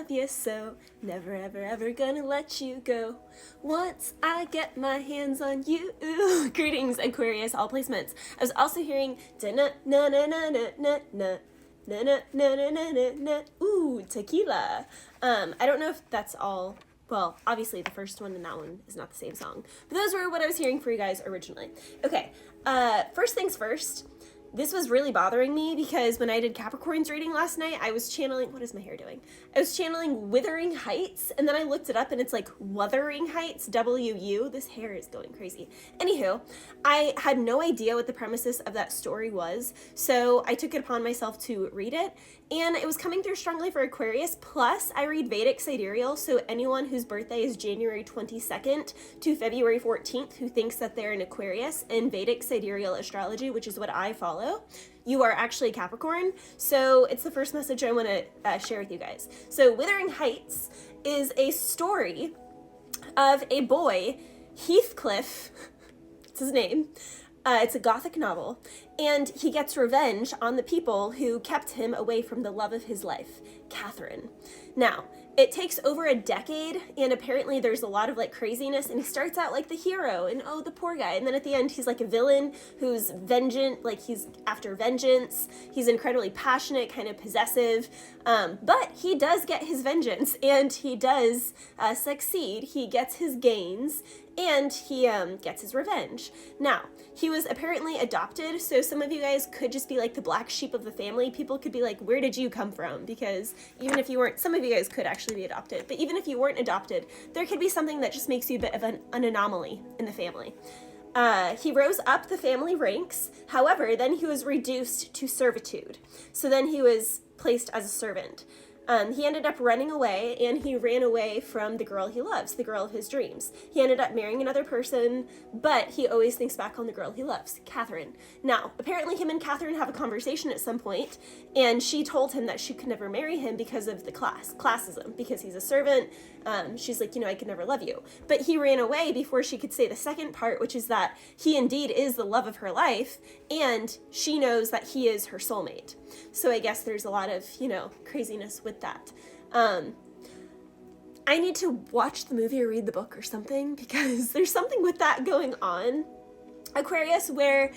love you so, never ever ever gonna let you go. Once I get my hands on you. Greetings, Aquarius, all placements. I was also hearing na na na na na na na na na na na na na. Ooh, tequila. I don't know if that's all. Well, obviously the first one and that one is not the same song. But those were what I was hearing for you guys originally. Okay, first things first. This was really bothering me because when I did Capricorn's reading last night, I was channeling, what is my hair doing? I was channeling Wuthering Heights, and then I looked it up and it's like Wuthering Heights, W-U. This hair is going crazy. Anywho, I had no idea what the premises of that story was, so I took it upon myself to read it, and it was coming through strongly for Aquarius. Plus, I read Vedic sidereal, so anyone whose birthday is January 22nd to February 14th who thinks that they're an Aquarius in Vedic sidereal astrology, which is what I follow, you are actually Capricorn. So it's the first message I want to share with you guys. So Wuthering Heights is a story of a boy, Heathcliff, it's his name. It's a gothic novel, and he gets revenge on the people who kept him away from the love of his life, Catherine. Now, it takes over a decade, and apparently there's a lot of like craziness, and he starts out like the hero, and oh, the poor guy, and then at the end he's like a villain who's vengeant, like he's after vengeance. He's incredibly passionate, kind of possessive, but he does get his vengeance, and he does succeed. He gets his gains, and he gets his revenge. Now, he was apparently adopted, so some of you guys could just be like the black sheep of the family. People could be like, where did you come from? Because even if you weren't, some of you guys could actually be adopted, but even if you weren't adopted, there could be something that just makes you a bit of an anomaly in the family. He rose up the family ranks, however, then he was reduced to servitude. So then he was placed as a servant. He ended up running away, and he ran away from the girl he loves, the girl of his dreams. He ended up marrying another person, but he always thinks back on the girl he loves, Catherine. Now, apparently him and Catherine have a conversation at some point, and she told him that she could never marry him because of the classism, because he's a servant. She's like, I could never love you. But he ran away before she could say the second part, which is that he indeed is the love of her life, and she knows that he is her soulmate. So I guess there's a lot of, craziness with that. I need to watch the movie or read the book or something, because there's something with that going on, Aquarius, where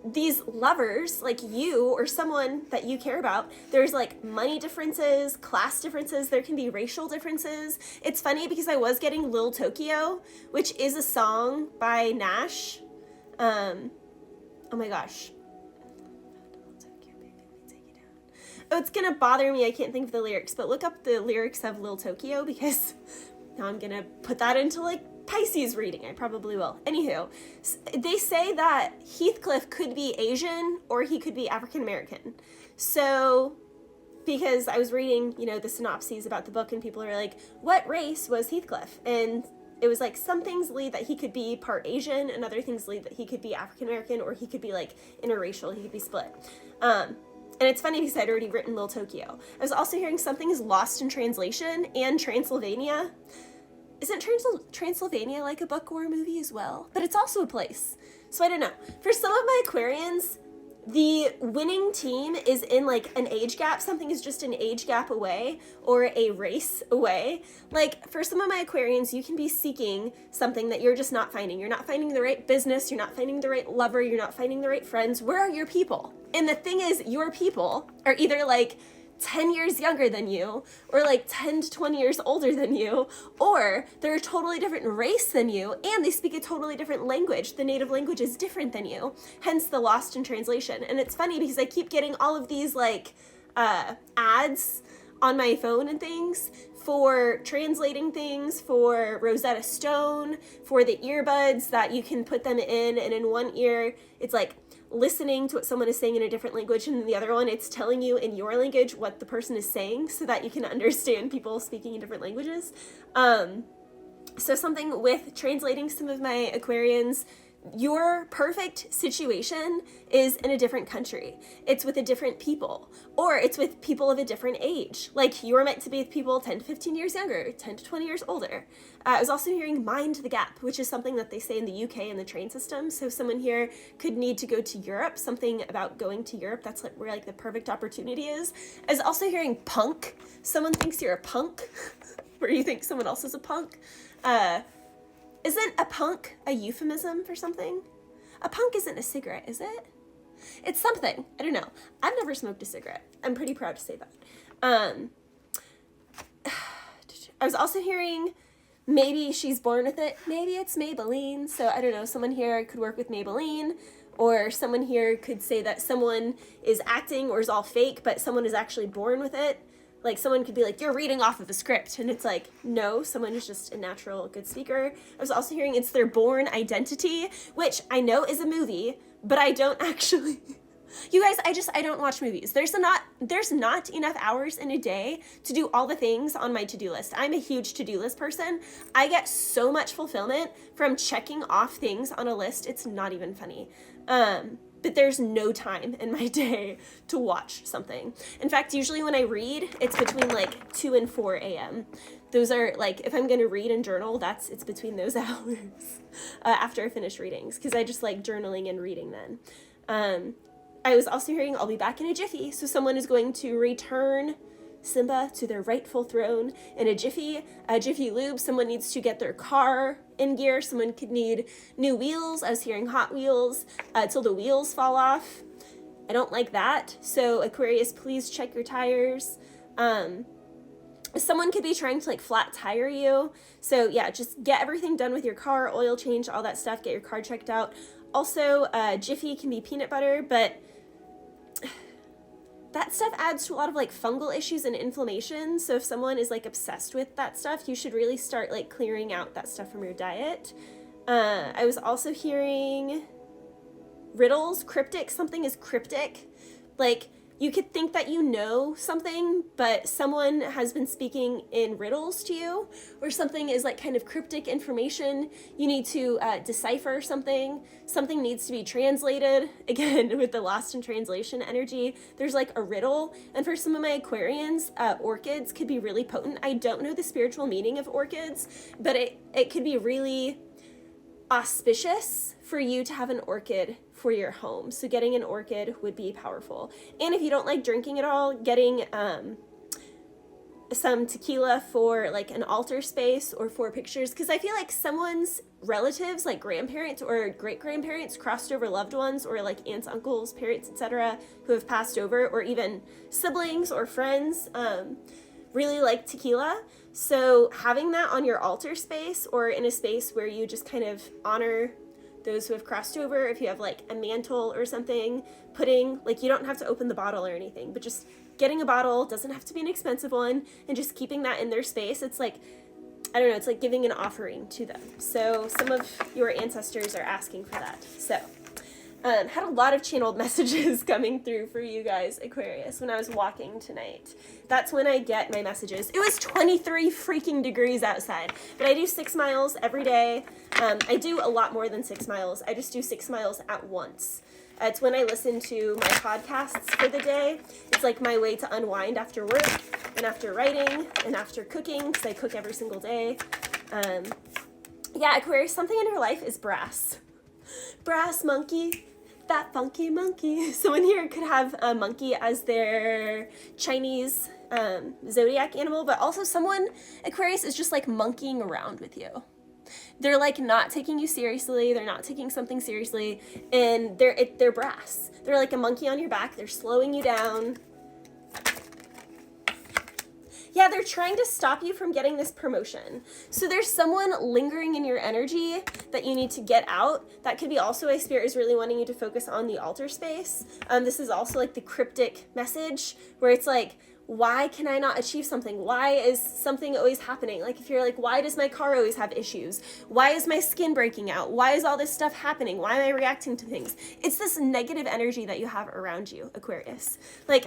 these lovers, like you or someone that you care about, there's like money differences, class differences, there can be racial differences. It's funny because I was getting Lil Tokyo, which is a song by Nash. Oh my gosh. Oh, it's gonna bother me, I can't think of the lyrics, but look up the lyrics of Lil Tokyo, because now I'm gonna put that into like Pisces reading. I probably will. Anywho, they say that Heathcliff could be Asian or he could be African American. So, because I was reading, the synopses about the book, and people are like, what race was Heathcliff? And it was like, some things lead that he could be part Asian, and other things lead that he could be African American, or he could be like interracial, he could be split. And it's funny because I'd already written Lil Tokyo. I was also hearing something is lost in translation, and Transylvania. Isn't Transylvania like a book or a movie as well? But it's also a place. So I don't know. For some of my Aquarians, the winning team is in like an age gap. Something is just an age gap away, or a race away. Like for some of my Aquarians, you can be seeking something that you're just not finding. You're not finding the right business. You're not finding the right lover. You're not finding the right friends. Where are your people? And the thing is, your people are either like 10 years younger than you, or like 10 to 20 years older than you, or they're a totally different race than you, and they speak a totally different language. The native language is different than you, hence the lost in translation. And it's funny because I keep getting all of these like ads on my phone and things for translating things, for Rosetta Stone, for the earbuds that you can put them in, and in one ear it's like listening to what someone is saying in a different language, and in the other one it's telling you in your language what the person is saying so that you can understand people speaking in different languages. So something with translating some of my Aquarians your perfect situation is in a different country. It's with a different people, or it's with people of a different age. Like, you're meant to be with people 10 to 15 years younger, 10 to 20 years older. I was also hearing mind the gap, which is something that they say in the UK in the train system. So someone here could need to go to Europe, something about going to Europe. That's like where like the perfect opportunity is. I was also hearing punk. Someone thinks you're a punk, where you think someone else is a punk. Isn't a punk a euphemism for something? A punk isn't a cigarette, is it? It's something. I don't know. I've never smoked a cigarette. I'm pretty proud to say that. I was also hearing maybe she's born with it. Maybe it's Maybelline. So I don't know. Someone here could work with Maybelline, or someone here could say that someone is acting or is all fake, but someone is actually born with it. Like, someone could be like, you're reading off of a script. And it's like, no, someone is just a natural good speaker. I was also hearing it's their Borne identity, which I know is a movie, but I don't actually. You guys, I don't watch movies. There's not enough hours in a day to do all the things on my to-do list. I'm a huge to-do list person. I get so much fulfillment from checking off things on a list. It's not even funny. But there's no time in my day to watch something. In fact, usually when I read, it's between like 2 and 4 a.m. Those are like, if I'm gonna read and journal, it's between those hours after I finish readings, because I just like journaling and reading then. I was also hearing I'll be back in a jiffy, so someone is going to return Simba to their rightful throne in a jiffy lube. Someone needs to get their car in gear. Someone could need new wheels. I was hearing Hot Wheels till the wheels fall off. I don't like that. So Aquarius, please check your tires. Someone could be trying to like flat tire you. So yeah, just get everything done with your car, oil change, all that stuff, get your car checked out. Also, jiffy can be peanut butter, but that stuff adds to a lot of like fungal issues and inflammation. So if someone is like obsessed with that stuff, you should really start like clearing out that stuff from your diet. I was also hearing riddles, cryptic. Something is cryptic. Like, you could think that you know something, but someone has been speaking in riddles to you, or something is like kind of cryptic information. You need to decipher something. Something needs to be translated. Again, with the lost in translation energy, there's like a riddle. And for some of my Aquarians, orchids could be really potent. I don't know the spiritual meaning of orchids, but it could be really auspicious for you to have an orchid for your home. So getting an orchid would be powerful. And if you don't like drinking at all, getting some tequila for like an altar space or for pictures, because I feel like someone's relatives, like grandparents or great-grandparents, crossed over loved ones, or like aunts, uncles, parents, etc., who have passed over, or even siblings or friends really like tequila. So having that on your altar space, or in a space where you just kind of honor those who have crossed over, if you have like a mantle or something, putting, like, you don't have to open the bottle or anything, but just getting a bottle, doesn't have to be an expensive one, and just keeping that in their space. It's like, I don't know, it's like giving an offering to them. So some of your ancestors are asking for that. So had a lot of channeled messages coming through for you guys, Aquarius, when I was walking tonight. That's when I get my messages. It was 23 freaking degrees outside, but I do 6 miles every day. I do a lot more than 6 miles. I just do 6 miles at once. It's when I listen to my podcasts for the day. It's like my way to unwind after work and after writing and after cooking, because I cook every single day. Yeah, Aquarius, something in her life is brass. Brass monkey. That funky monkey. Someone here could have a monkey as their Chinese zodiac animal, but also someone, Aquarius, is just like monkeying around with you. They're like not taking you seriously. They're not taking something seriously, and they're brass. They're like a monkey on your back. They're slowing you down. Yeah, they're trying to stop you from getting this promotion. So there's someone lingering in your energy that you need to get out. That could be also a spirit is really wanting you to focus on the altar space. This is also like the cryptic message where it's like, why can I not achieve something? Why is something always happening? Like, if you're like, why does my car always have issues? Why is my skin breaking out? Why is all this stuff happening? Why am I reacting to things? It's this negative energy that you have around you, Aquarius. Like,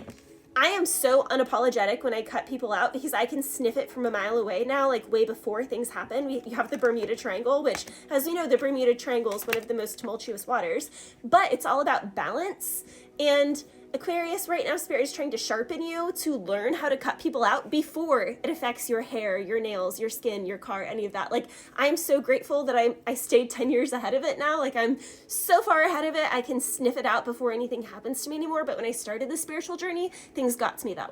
I am so unapologetic when I cut people out because I can sniff it from a mile away now, like way before things happen. You have the Bermuda Triangle, which, as we know, the Bermuda Triangle is one of the most tumultuous waters, but it's all about balance. And Aquarius, right now, Spirit is trying to sharpen you to learn how to cut people out before it affects your hair, your nails, your skin, your car, any of that. Like, I'm so grateful that I stayed 10 years ahead of it now. Like, I'm so far ahead of it, I can sniff it out before anything happens to me anymore. But when I started the spiritual journey, things got to me that way.